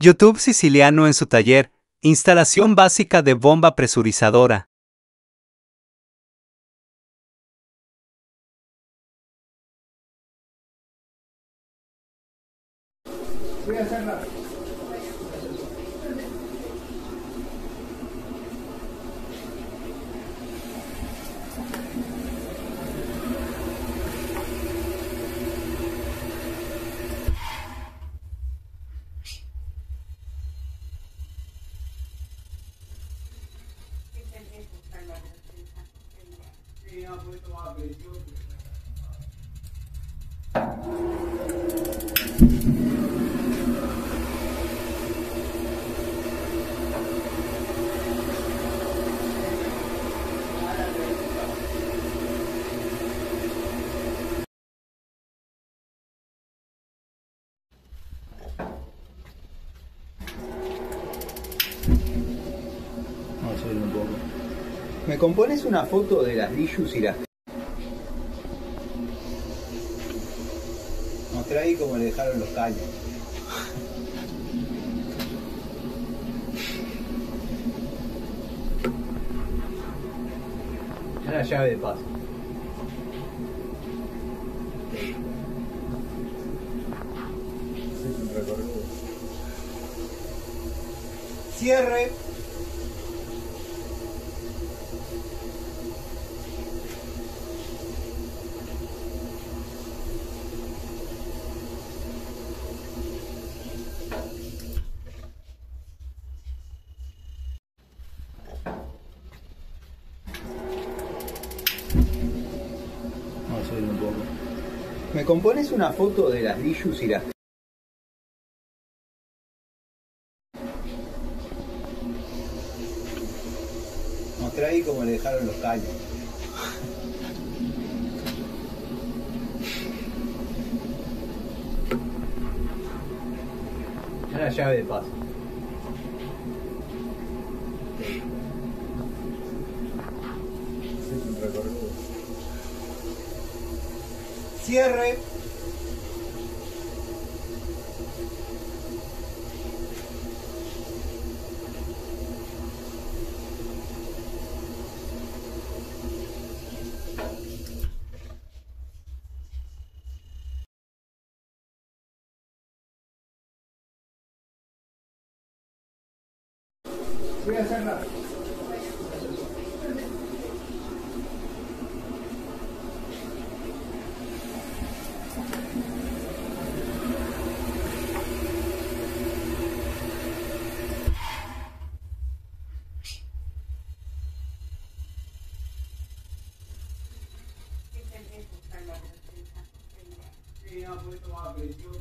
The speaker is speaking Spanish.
YouTube Siciliano en su taller, instalación básica de bomba presurizadora. Voy a hacerla. Vamos a subir un poco. ¿Me compones una foto de las Lillus y las... Mostrá ahí cómo le dejaron los caños. Es la llave de paso. Es un recorrido. Cierre. Vamos a subir un poco. ¿Me compones una foto de las Lillus y las... Mostrá ahí cómo le dejaron los caños. Es la llave de paso. Es un recorrido. Cierre. Voy a hacerla. Sí, no, por esto va a presión.